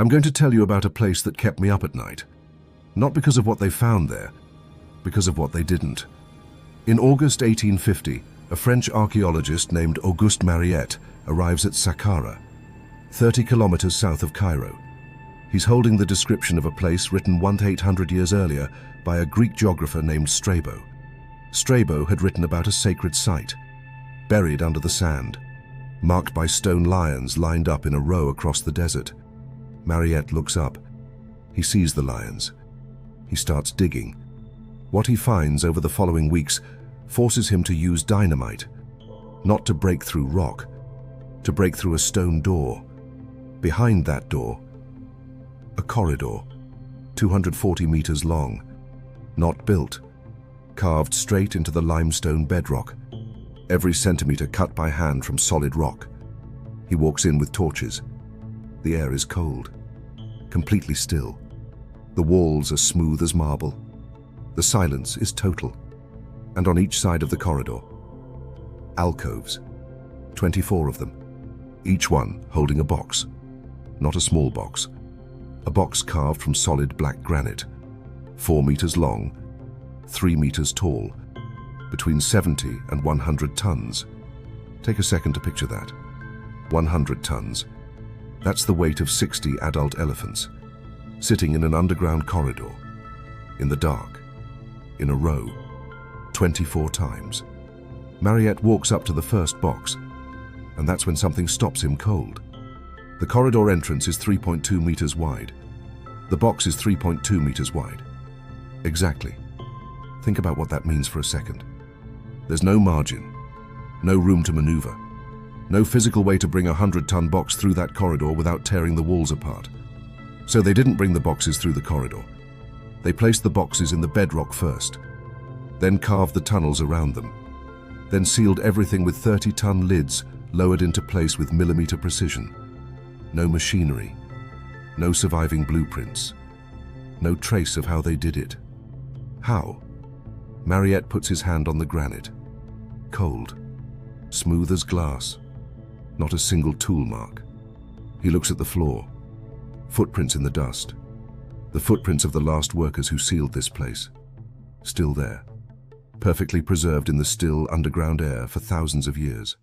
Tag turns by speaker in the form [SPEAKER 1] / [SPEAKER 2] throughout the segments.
[SPEAKER 1] I'm going to tell you about a place that kept me up at night. Not because of what they found there, because of what they didn't. In August 1850, a French archaeologist named Auguste Mariette arrives at Saqqara, 30 kilometers south of Cairo. He's holding the description of a place written 800 years earlier by a Greek geographer named Strabo. Strabo had written about a sacred site, buried under the sand, marked by stone lions lined up in a row across the desert. Mariette looks up. He sees the lions. He starts digging. What he finds over the following weeks forces him to use dynamite, not to break through rock, to break through a stone door. Behind that door, a corridor, 240 meters long, not built, carved straight into the limestone bedrock, every centimeter cut by hand from solid rock. He walks in with torches. The air is cold, completely still. The walls are smooth as marble. The silence is total. And on each side of the corridor, alcoves, 24 of them, each one holding a box, not a small box, a box carved from solid black granite, 4 meters long, 3 meters tall, between 70 and 100 tons. Take a second to picture that. 100 tons. That's the weight of 60 adult elephants, sitting in an underground corridor, in the dark, in a row, 24 times. Mariette walks up to the first box, and that's when something stops him cold. The corridor entrance is 3.2 meters wide. The box is 3.2 meters wide. Exactly. Think about what that means for a second. There's no margin, no room to maneuver, no physical way to bring a 100-ton box through that corridor without tearing the walls apart. So they didn't bring the boxes through the corridor. They placed the boxes in the bedrock first, then carved the tunnels around them, then sealed everything with 30-ton lids lowered into place with millimeter precision. No machinery, no surviving blueprints, no trace of how they did it. How? Mariette puts his hand on the granite. Cold, smooth as glass, not a single tool mark. He looks at the floor. Footprints in the dust. The footprints of the last workers who sealed this place. Still there, perfectly preserved in the still underground air for thousands of years.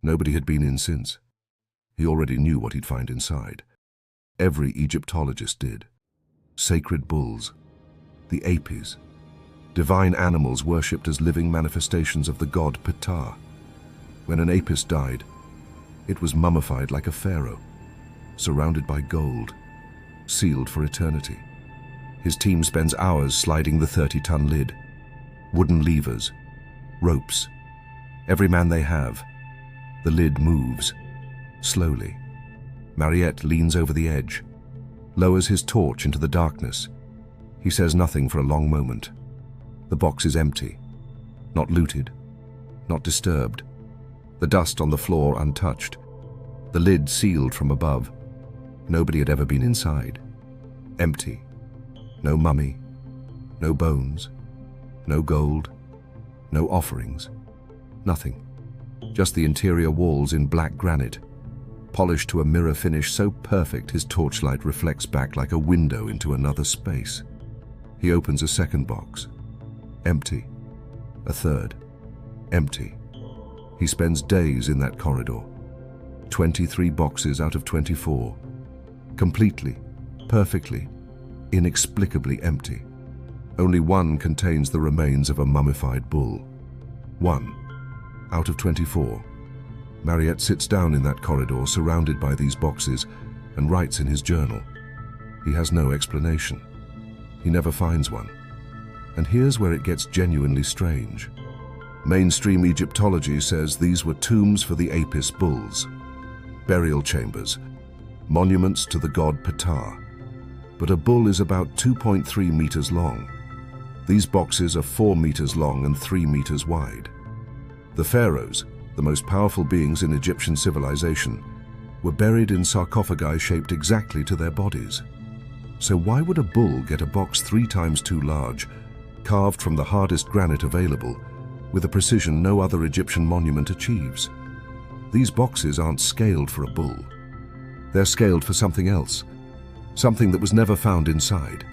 [SPEAKER 1] Nobody had been in since. He already knew what he'd find inside. Every Egyptologist did. Sacred bulls, the apis, divine animals worshipped as living manifestations of the god Ptah. When an apis died, it was mummified like a pharaoh, surrounded by gold, sealed for eternity. His team spends hours sliding the 30-ton lid. Wooden levers, ropes, every man they have. The lid moves, slowly. Mariette leans over the edge, lowers his torch into the darkness. He says nothing for a long moment. The box is empty, not looted, not disturbed. The dust on the floor untouched. The lid sealed from above. Nobody had ever been inside. Empty. No mummy, no bones, no gold, no offerings, nothing. Just the interior walls in black granite, polished to a mirror finish so perfect his torchlight reflects back like a window into another space. He opens a second box. Empty. A third. Empty. He spends days in that corridor. 23 boxes out of 24. Completely, perfectly, inexplicably empty. Only one contains the remains of a mummified bull. One out of 24. Mariette sits down in that corridor surrounded by these boxes and writes in his journal. He has no explanation. He never finds one. And here's where it gets genuinely strange. Mainstream Egyptology says these were tombs for the apis bulls, burial chambers, monuments to the god Ptah. But a bull is about 2.3 meters long. These boxes are 4 meters long and 3 meters wide. The pharaohs, the most powerful beings in Egyptian civilization, were buried in sarcophagi shaped exactly to their bodies. So why would a bull get a box 3 times too large, carved from the hardest granite available, with a precision no other Egyptian monument achieves? These boxes aren't scaled for a bull. They're scaled for something else, something that was never found inside.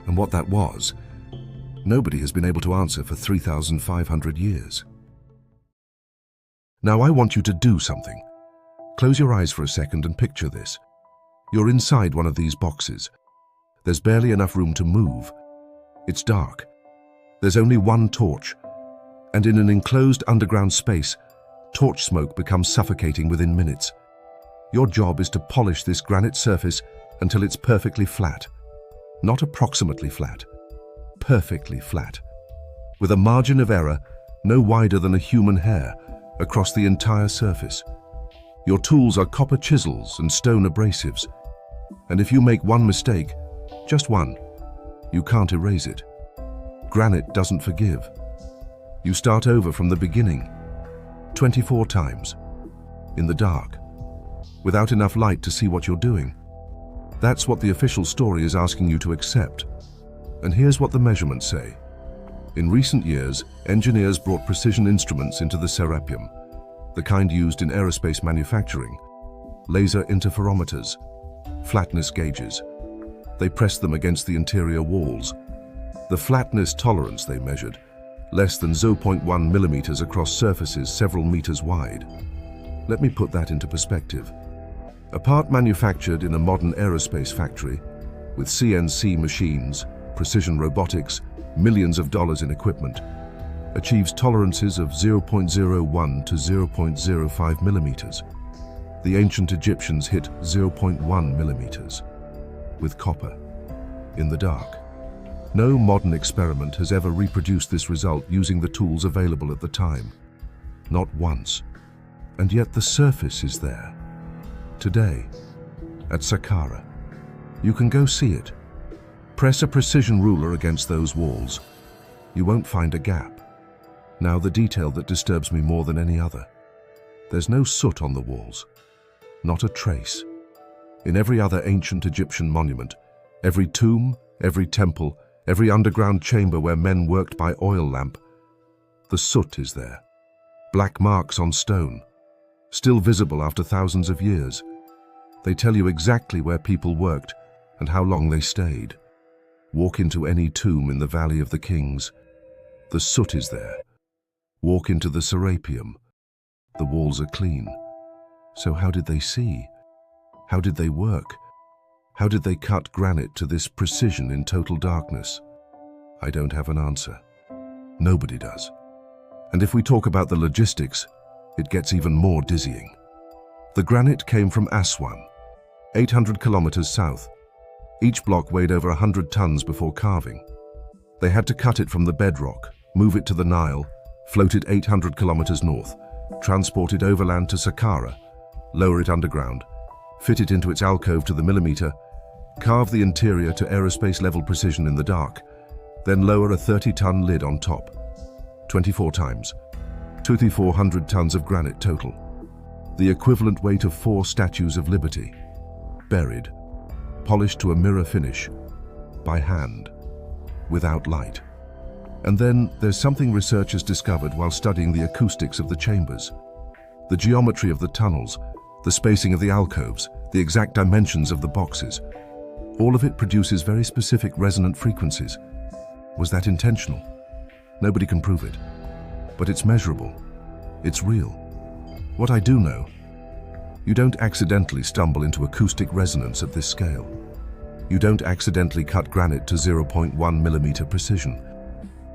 [SPEAKER 1] And what that was, nobody has been able to answer for 3,500 years. Now I want you to do something. Close your eyes for a second and picture this. You're inside one of these boxes. There's barely enough room to move. It's dark. There's only one torch. And in an enclosed underground space, torch smoke becomes suffocating within minutes. Your job is to polish this granite surface until it's perfectly flat. Not approximately flat. Perfectly flat. With a margin of error no wider than a human hair across the entire surface. Your tools are copper chisels and stone abrasives. And if you make one mistake, just one, you can't erase it. Granite doesn't forgive. You start over from the beginning, 24 times, in the dark, without enough light to see what you're doing. That's what the official story is asking you to accept. And here's what the measurements say. In recent years, engineers brought precision instruments into the Serapeum, the kind used in aerospace manufacturing, laser interferometers, flatness gauges. They pressed them against the interior walls. The flatness tolerance they measured, less than 0.1 millimeters across surfaces several meters wide. Let me put that into perspective. A part manufactured in a modern aerospace factory, with CNC machines, precision robotics, millions of dollars in equipment, achieves tolerances of 0.01 to 0.05 millimeters. The ancient Egyptians hit 0.1 millimeters with copper in the dark. No modern experiment has ever reproduced this result using the tools available at the time. Not once. And yet the surface is there. Today, at Saqqara. You can go see it. Press a precision ruler against those walls. You won't find a gap. Now the detail that disturbs me more than any other. There's no soot on the walls. Not a trace. In every other ancient Egyptian monument, every tomb, every temple, every underground chamber where men worked by oil lamp, the soot is there. Black marks on stone, still visible after thousands of years. They tell you exactly where people worked and how long they stayed. Walk into any tomb in the Valley of the Kings. The soot is there. Walk into the Serapeum. The walls are clean. So how did they see? How did they work? How did they cut granite to this precision in total darkness? I don't have an answer. Nobody does. And if we talk about the logistics, it gets even more dizzying. The granite came from Aswan, 800 kilometers south. Each block weighed over 100 tons before carving. They had to cut it from the bedrock, move it to the Nile, float it 800 kilometers north, transport it overland to Saqqara, lower it underground, fit it into its alcove to the millimeter, carve the interior to aerospace-level precision in the dark, then lower a 30-ton lid on top. 24 times. 2,400 tons of granite total. The equivalent weight of 4 statues of liberty. Buried. Polished to a mirror finish. By hand. Without light. And then there's something researchers discovered while studying the acoustics of the chambers. The geometry of the tunnels, the spacing of the alcoves, the exact dimensions of the boxes. All of it produces very specific resonant frequencies. Was that intentional? Nobody can prove it. But it's measurable. It's real. What I do know, you don't accidentally stumble into acoustic resonance at this scale. You don't accidentally cut granite to 0.1 millimeter precision.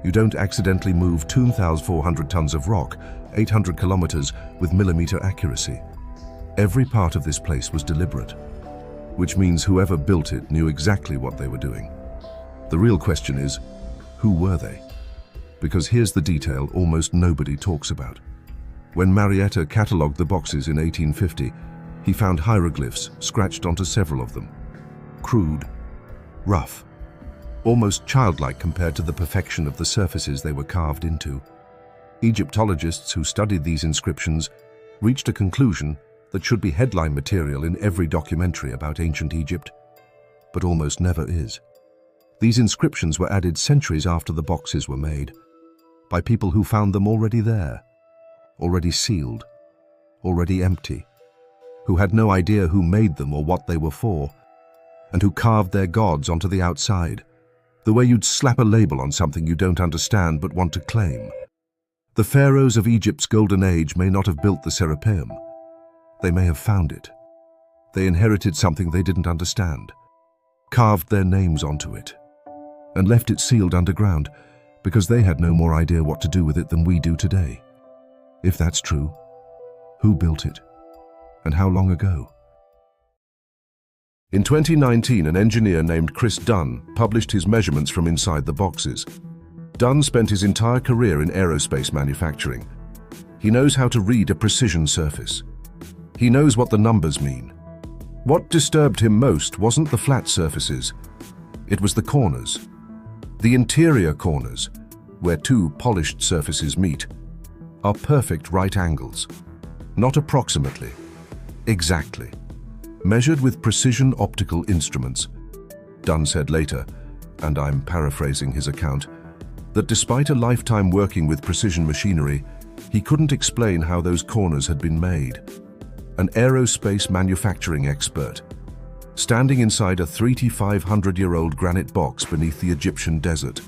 [SPEAKER 1] You don't accidentally move 2,400 tons of rock, 800 kilometers, with millimeter accuracy. Every part of this place was deliberate, which means whoever built it knew exactly what they were doing. The real question is, who were they? Because here's the detail almost nobody talks about. When Mariette catalogued the boxes in 1850, he found hieroglyphs scratched onto several of them. Crude, rough, almost childlike compared to the perfection of the surfaces they were carved into. Egyptologists who studied these inscriptions reached a conclusion that should be headline material in every documentary about ancient Egypt, but almost never is. These inscriptions were added centuries after the boxes were made, by people who found them already there, already sealed, already empty, who had no idea who made them or what they were for. and who carved their gods onto the outside, the way you'd slap a label on something you don't understand but want to claim. The pharaohs of Egypt's golden age may not have built the Serapeum. They may have found it. They inherited something they didn't understand, carved their names onto it, and left it sealed underground because they had no more idea what to do with it than we do today. If that's true, who built it? And how long ago? In 2019, an engineer named Chris Dunn published his measurements from inside the boxes. Dunn spent his entire career in aerospace manufacturing. He knows how to read a precision surface. He knows what the numbers mean. What disturbed him most wasn't the flat surfaces. It was the corners. The interior corners, where two polished surfaces meet, are perfect right angles. Not approximately, exactly. Measured with precision optical instruments. Dunn said later, and I'm paraphrasing his account, that despite a lifetime working with precision machinery, he couldn't explain how those corners had been made. An aerospace manufacturing expert, standing inside a 3,500-year-old granite box beneath the Egyptian desert,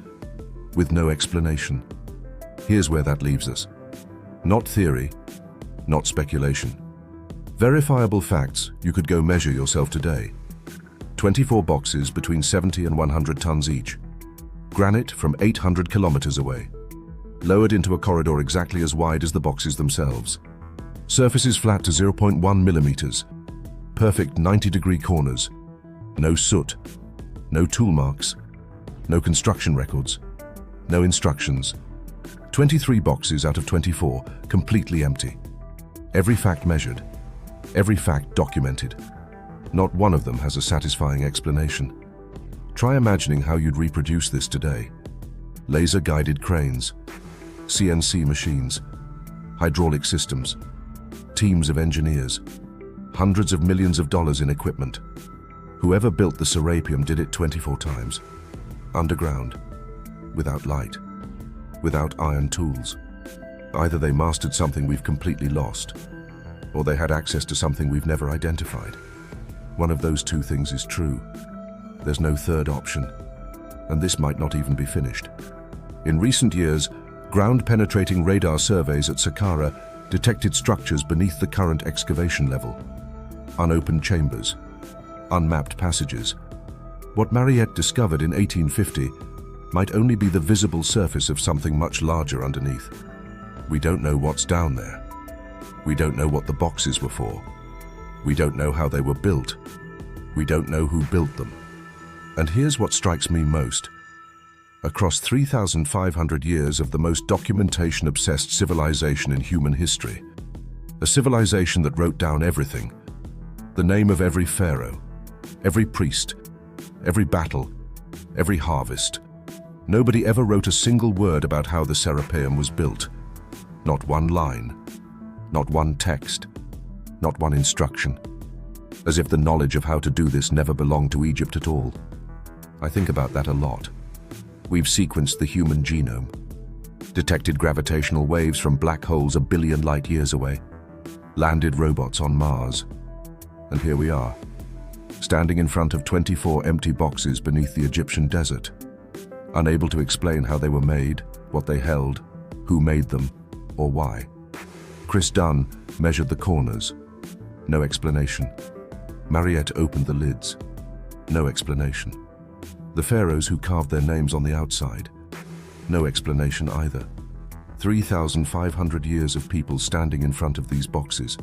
[SPEAKER 1] with no explanation. Here's where that leaves us. Not theory, not speculation. Verifiable facts you could go measure yourself today. 24 boxes between 70 and 100 tons each. Granite from 800 kilometers away. Lowered into a corridor exactly as wide as the boxes themselves. Surfaces flat to 0.1 millimeters. Perfect 90-degree corners. No soot. No tool marks. No construction records. No instructions. 23 boxes out of 24, completely empty. Every fact measured. Every fact documented. Not one of them has a satisfying explanation. Try imagining how you'd reproduce this today. Laser-guided cranes, CNC machines, hydraulic systems, teams of engineers, hundreds of millions of dollars in equipment. Whoever built the Serapeum did it 24 times. Underground, without light, without iron tools. Either they mastered something we've completely lost, or they had access to something we've never identified. One of those two things is true. There's no third option, and this might not even be finished. In recent years, ground-penetrating radar surveys at Saqqara detected structures beneath the current excavation level. Unopened chambers, unmapped passages. What Mariette discovered in 1850 might only be the visible surface of something much larger underneath. We don't know what's down there. We don't know what the boxes were for. We don't know how they were built. We don't know who built them. And here's what strikes me most. Across 3,500 years of the most documentation-obsessed civilization in human history, a civilization that wrote down everything, the name of every pharaoh, every priest, every battle, every harvest, nobody ever wrote a single word about how the Serapeum was built. Not one line, not one text, not one instruction. As if the knowledge of how to do this never belonged to Egypt at all. I think about that a lot. We've sequenced the human genome, detected gravitational waves from black holes a billion light years away, landed robots on Mars, and here we are, standing in front of 24 empty boxes beneath the Egyptian desert, unable to explain how they were made, what they held, who made them, or why. Chris Dunn measured the corners. No explanation. Mariette opened the lids. No explanation. The pharaohs who carved their names on the outside. No explanation either. 3,500 years of people standing in front of these boxes.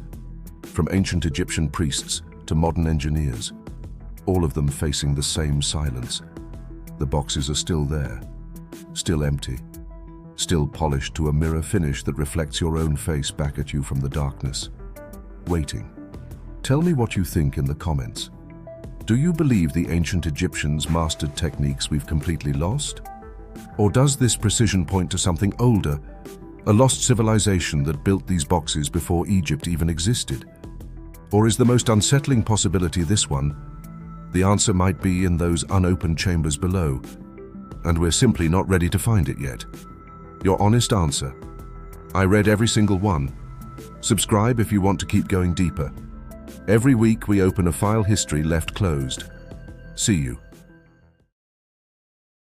[SPEAKER 1] From ancient Egyptian priests to modern engineers. All of them facing the same silence. The boxes are still there. Still empty. Still polished to a mirror finish that reflects your own face back at you from the darkness. Waiting. Tell me what you think in the comments. Do you believe the ancient Egyptians mastered techniques we've completely lost? Or does this precision point to something older, a lost civilization that built these boxes before Egypt even existed? Or is the most unsettling possibility this one? The answer might be in those unopened chambers below, and we're simply not ready to find it yet. Your honest answer. I read every single one. Subscribe if you want to keep going deeper. Every week we open a file history left closed. See you.